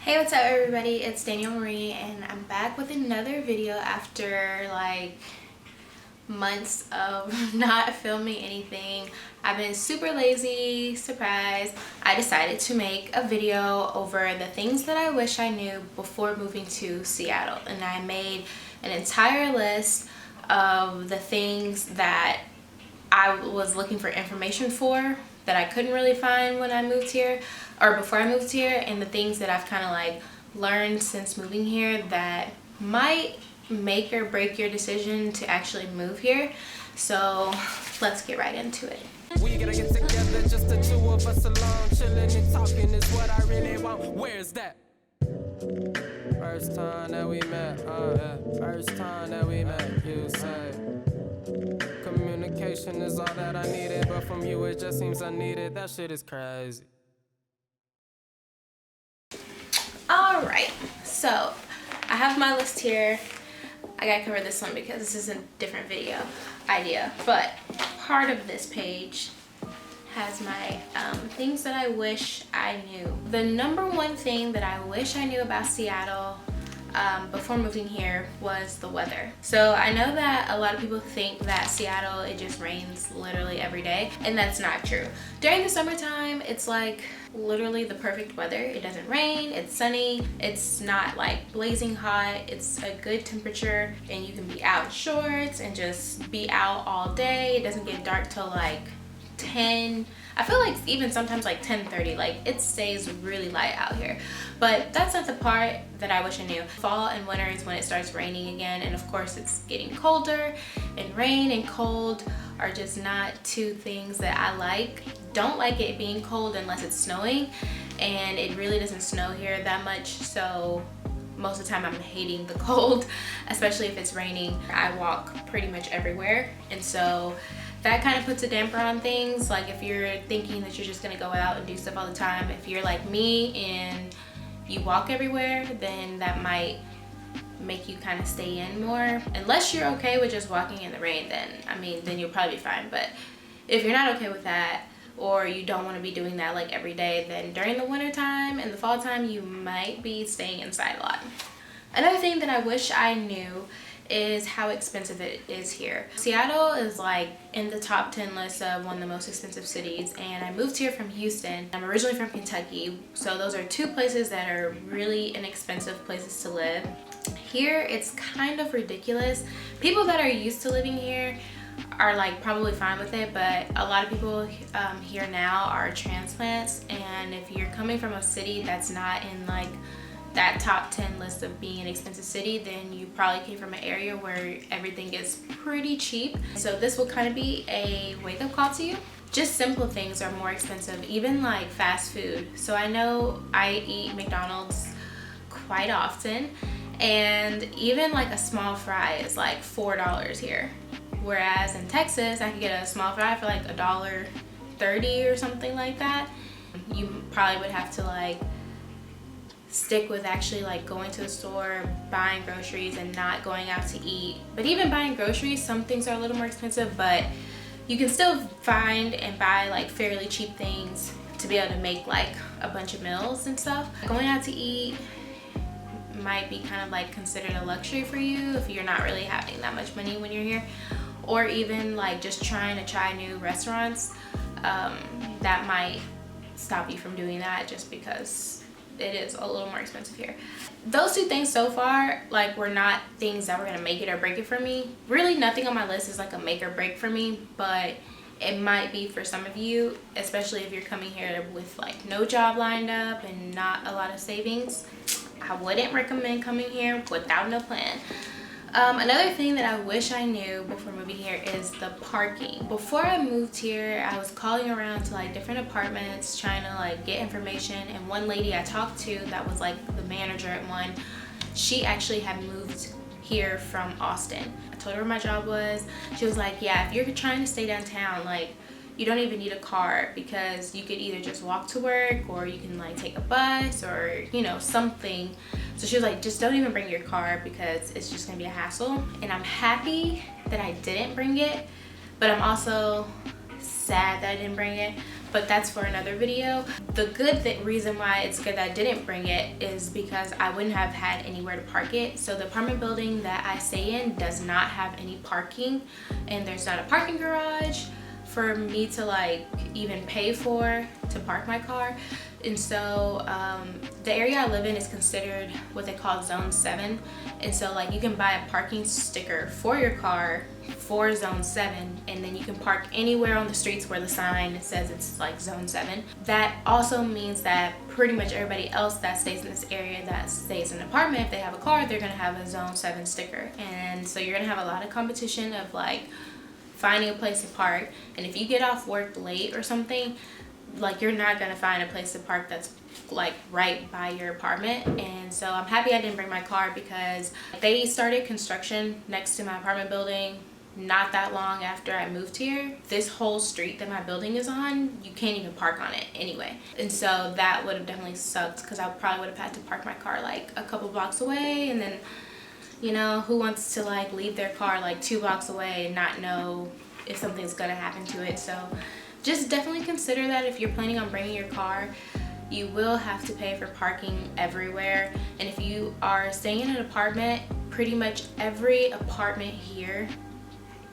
Hey, what's up everybody? It's Danielle Marie and I'm back with another video after like months of not filming anything. I've been super lazy. Surprise. I decided to make a video over the things that I wish I knew before moving to Seattle, and I made an entire list of the things that I was looking for information for that I couldn't really find when I moved here or before I moved here, and the things that I've kind of like learned since moving here that might make or break your decision to actually move here. So let's get right into it. We gotta get together, just the two of us alone, chilling and talking is what I really want. Where's that? First time that we met, first time that we met, you say communication is all that I needed, but from you it just seems unneeded. That shit is crazy. Alright, so I have my list here. I gotta cover this one because this is a different video idea, but part of this page has my things that I wish I knew. The number one thing that I wish I knew about Seattle before moving here was the weather. So I know that a lot of people think that Seattle, it just rains literally every day, and that's not true. During the summertime, it's like literally the perfect weather. It doesn't rain, it's sunny, it's not like blazing hot, it's a good temperature, and you can be out in shorts and just be out all day. It doesn't get dark till like 10. I feel like even sometimes like 10:30, like it stays really light out here. But that's not the part that I wish I knew. Fall and winter is when it starts raining again, and of course it's getting colder, and rain and cold are just not two things that I like. Don't like it being cold unless it's snowing, and it really doesn't snow here that much, so most of the time I'm hating the cold, especially if it's raining. I walk pretty much everywhere, and so that kind of puts a damper on things. Like if you're thinking that you're just gonna go out and do stuff all the time, if you're like me and you walk everywhere, then that might make you kind of stay in more. Unless you're okay with just walking in the rain, then then you'll probably be fine. But if you're not okay with that, or you don't want to be doing that like every day, then during the winter time and the fall time, you might be staying inside a lot. Another thing that I wish I knew is how expensive it is here. Seattle is like in the top 10 list of one of the most expensive cities, and I moved here from Houston. I'm originally from Kentucky, so those are two places that are really inexpensive places to live. Here it's kind of ridiculous. People that are used to living here are like probably fine with it, but a lot of people here now are transplants, and if you're coming from a city that's not in like that top 10 list of being an expensive city, then you probably came from an area where everything is pretty cheap. So this will kind of be a wake-up call to you. Just simple things are more expensive, even like fast food. So I know I eat McDonald's quite often, and even like a small fry is like $4 here. Whereas in Texas, I could get a small fry for like $1.30 or something like that. You probably would have to like stick with actually like going to the store, buying groceries, and not going out to eat. But even buying groceries, some things are a little more expensive, but you can still find and buy like fairly cheap things to be able to make like a bunch of meals and stuff. Going out to eat might be kind of like considered a luxury for you if you're not really having that much money when you're here, or even like just trying to try new restaurants. That might stop you from doing that just because it is a little more expensive here. Those two things so far like were not things that were gonna make it or break it for me. Really nothing on my list is like a make or break for me, but it might be for some of you, especially if you're coming here with like no job lined up and not a lot of savings. I wouldn't recommend coming here without no plan. Another thing that I wish I knew before moving here is the parking. Before I moved here, I was calling around to like different apartments trying to like get information, and one lady I talked to that was like the manager at one, she actually had moved here from Austin. I told her where my job was. She was like, yeah, if you're trying to stay downtown, like you don't even need a car, because you could either just walk to work or you can like take a bus or something. So she was like, just don't even bring your car because it's just gonna be a hassle. And I'm happy that I didn't bring it, but I'm also sad that I didn't bring it but that's for another video. The reason why it's good that I didn't bring it is because I wouldn't have had anywhere to park it. So the apartment building that I stay in does not have any parking, and there's not a parking garage for me to like even pay for to park my car. And so the area I live in is considered what they call Zone 7. And so like you can buy a parking sticker for your car for Zone 7, and then you can park anywhere on the streets where the sign says it's like Zone 7. That also means that pretty much everybody else that stays in this area that stays in an apartment, if they have a car, they're gonna have a Zone 7 sticker. And so you're gonna have a lot of competition of like finding a place to park. And if you get off work late or something, like you're not gonna find a place to park that's like right by your apartment. And so I'm happy I didn't bring my car, because they started construction next to my apartment building not that long after I moved here. This whole street that my building is on, you can't even park on it anyway. And so that would have definitely sucked, because I probably would have had to park my car like a couple blocks away. And then, you know, who wants to like leave their car like 2 blocks away and not know if something's gonna happen to it? So just definitely consider that if you're planning on bringing your car. You will have to pay for parking everywhere. And if you are staying in an apartment, pretty much every apartment here,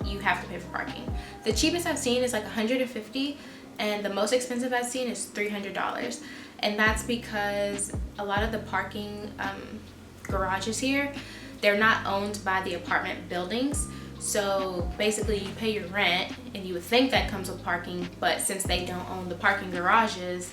you have to pay for parking. The cheapest I've seen is like $150, and the most expensive I've seen is $300. And that's because a lot of the parking garages here, they're not owned by the apartment buildings. So basically you pay your rent, and you would think that comes with parking, but since they don't own the parking garages,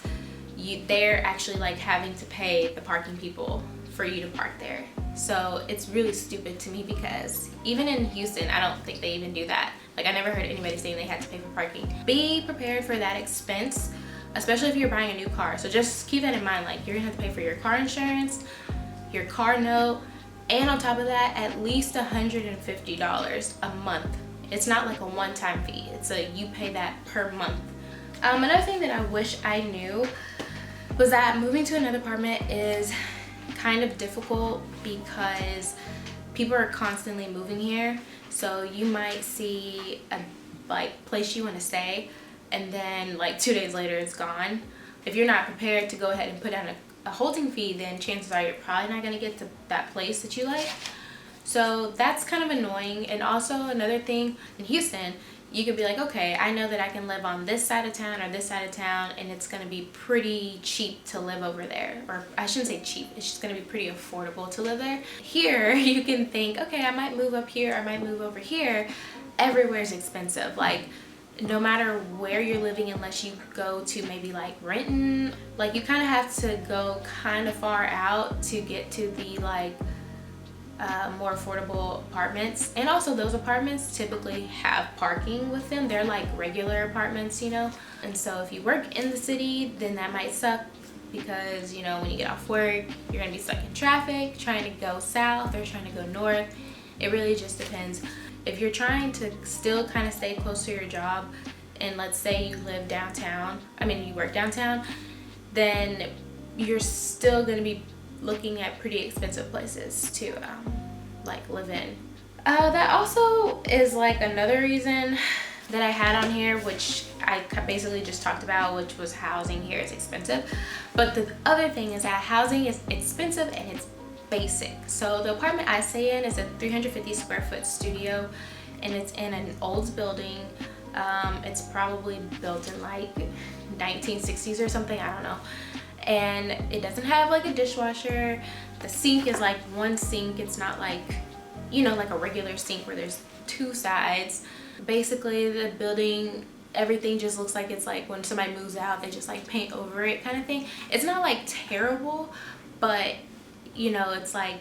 they're actually like having to pay the parking people for you to park there. So it's really stupid to me, because even in Houston, I don't think they even do that. Like I never heard anybody saying they had to pay for parking. Be prepared for that expense, especially if you're buying a new car. So just keep that in mind. Like you're gonna have to pay for your car insurance, your car note, and on top of that, at least $150 a month. It's not like a one-time fee. You pay that per month. Another thing that I wish I knew was that moving to another apartment is kind of difficult, because people are constantly moving here. So you might see a like place you want to stay, and then like 2 days later it's gone. If you're not prepared to go ahead and put down a holding fee, then chances are you're probably not going to get to that place that you like. So that's kind of annoying. And also another thing, in Houston, you could be like, okay, I know that I can live on this side of town or this side of town, and it's going to be pretty cheap to live over there. Or I shouldn't say cheap, it's just going to be pretty affordable to live there. Here, you can think, okay, I might move up here, I might move over here. Everywhere's expensive. Like, no matter where you're living, unless you go to maybe like Renton, like you kind of have to go kind of far out to get to the like more affordable apartments. And also those apartments typically have parking with them. They're like regular apartments, you know. And so if you work in the city, then that might suck, because you know when you get off work, you're gonna be stuck in traffic trying to go south or trying to go north. It really just depends. If you're trying to still kind of stay close to your job, and let's say you live downtown, you work downtown, then you're still going to be looking at pretty expensive places to like live in. That also is like another reason that I had on here, which I basically just talked about, which was housing here is expensive. But the other thing is that housing is expensive and it's basic. So the apartment I stay in is a 350 square foot studio, and it's in an old building. It's probably built in like 1960s or something, I don't know. And it doesn't have like a dishwasher. The sink is like one sink. It's not like, you know, like a regular sink where there's 2 sides. Basically the building, everything just looks like it's like when somebody moves out, they just like paint over it kind of thing. It's not like terrible, but you know, it's like,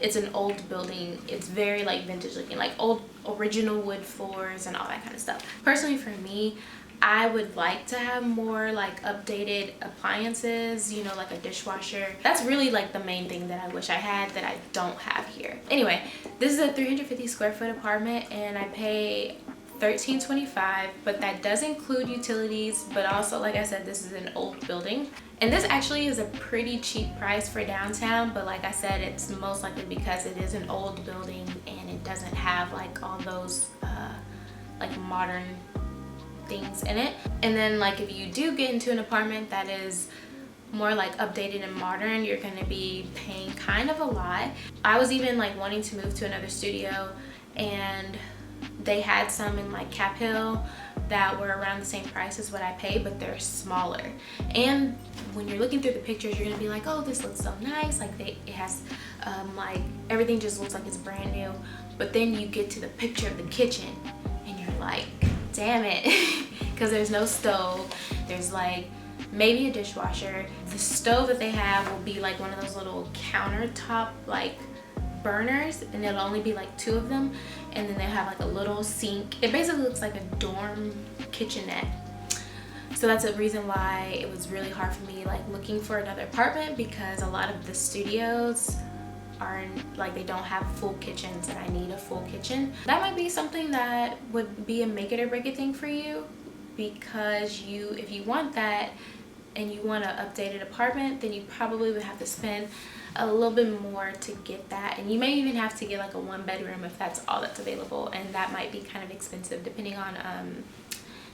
it's an old building. It's very like vintage looking, like old original wood floors and all that kind of stuff. Personally for me, I would like to have more like updated appliances, you know, like a dishwasher. That's really like the main thing that I wish I had that I don't have here. Anyway, this is a 350 square foot apartment, and I pay $13.25, but that does include utilities. But also, like I said, this is an old building, and this actually is a pretty cheap price for downtown. But like I said, it's most likely because it is an old building and it doesn't have like all those like modern things in it. And then like if you do get into an apartment that is more like updated and modern, you're going to be paying kind of a lot. I was even like wanting to move to another studio, and they had some in like Cap Hill that were around the same price as what I paid, but they're smaller. And when you're looking through the pictures, you're gonna be like, oh, this looks so nice, like it has like everything just looks like it's brand new. But then you get to the picture of the kitchen and you're like, damn it, because there's no stove, there's like maybe a dishwasher. The stove that they have will be like one of those little countertop like burners, and it'll only be like 2 of them, and then they have like a little sink. It basically looks like a dorm kitchenette. So that's a reason why it was really hard for me like looking for another apartment, because a lot of the studios are like, they don't have full kitchens, and I need a full kitchen. That might be something that would be a make it or break it thing for you, because if you want that and you want an updated apartment, then you probably would have to spend a little bit more to get that. And you may even have to get like a 1-bedroom if that's all that's available, and that might be kind of expensive depending on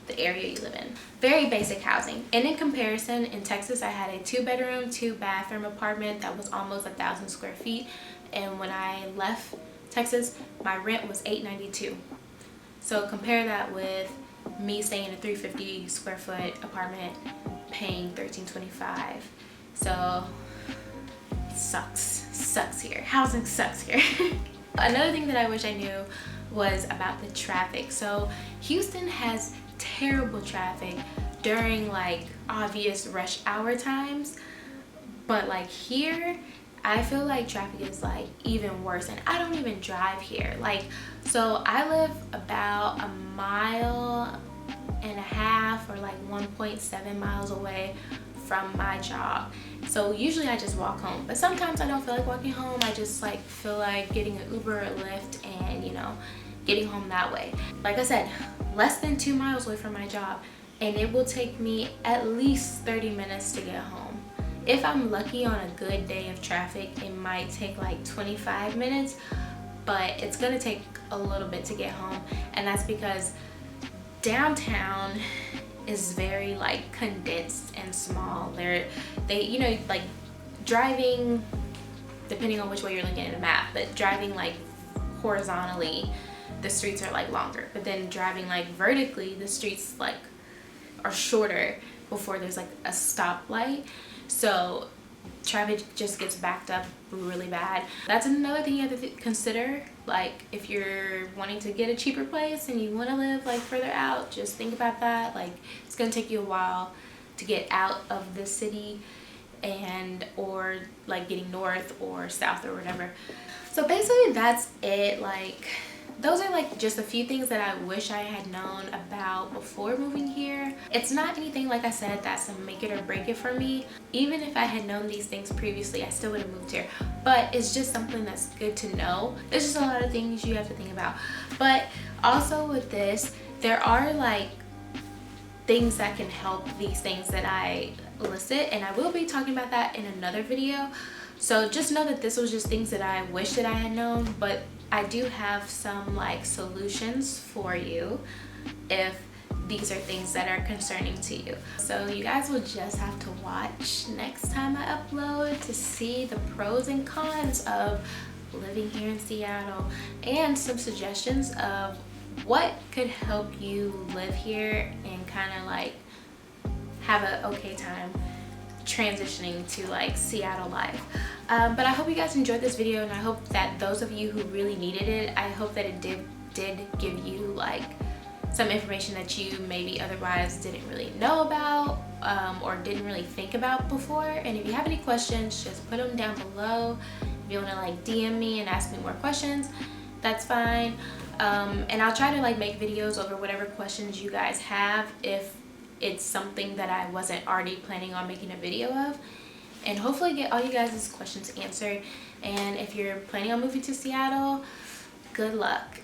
the area you live in. Very basic housing. And in comparison, in Texas I had a 2-bedroom 2-bathroom apartment that was almost 1,000 square feet, and when I left Texas my rent was $892. So compare that with me staying in a 350 square foot apartment paying $1,325. So sucks here. Housing sucks here. Another thing that I wish I knew was about the traffic. So Houston has terrible traffic during like obvious rush hour times, but like here I feel like traffic is like even worse, and I don't even drive here. Like, so I live about 1.5 miles or like 1.7 miles away from my job. So usually I just walk home, but sometimes I don't feel like walking home. I just like feel like getting an Uber or Lyft and, you know, getting home that way. Like I said, less than 2 miles away from my job, and it will take me at least 30 minutes to get home. If I'm lucky on a good day of traffic, it might take like 25 minutes, but it's gonna take a little bit to get home. And that's because downtown is very like condensed and small. They you know, like driving, depending on which way you're looking at a map, but driving like horizontally, the streets are like longer, but then driving like vertically, the streets like are shorter before there's like a stoplight. So traffic just gets backed up really bad. That's another thing you have to consider. Like if you're wanting to get a cheaper place and you want to live like further out, just think about that. Like it's gonna take you a while to get out of the city, and or like getting north or south or whatever. So basically that's it. Like those are like just a few things that I wish I had known about before moving here. It's not anything, like I said, that's a make it or break it for me. Even if I had known these things previously, I still would have moved here. But it's just something that's good to know. There's just a lot of things you have to think about. But also with this, there are like things that can help these things that I listed, and I will be talking about that in another video. So just know that this was just things that I wish that I had known, but I do have some like solutions for you if these are things that are concerning to you. So you guys will just have to watch next time I upload to see the pros and cons of living here in Seattle, and some suggestions of what could help you live here and kind of like have an okay time transitioning to like Seattle life. But I hope you guys enjoyed this video, and I hope that those of you who really needed it, I hope that it did give you like some information that you maybe otherwise didn't really know about, or didn't really think about before. And if you have any questions, just put them down below. If you want to like DM me and ask me more questions, that's fine. And I'll try to like make videos over whatever questions you guys have if it's something that I wasn't already planning on making a video of, and hopefully get all you guys' questions answered. And if you're planning on moving to Seattle, good luck.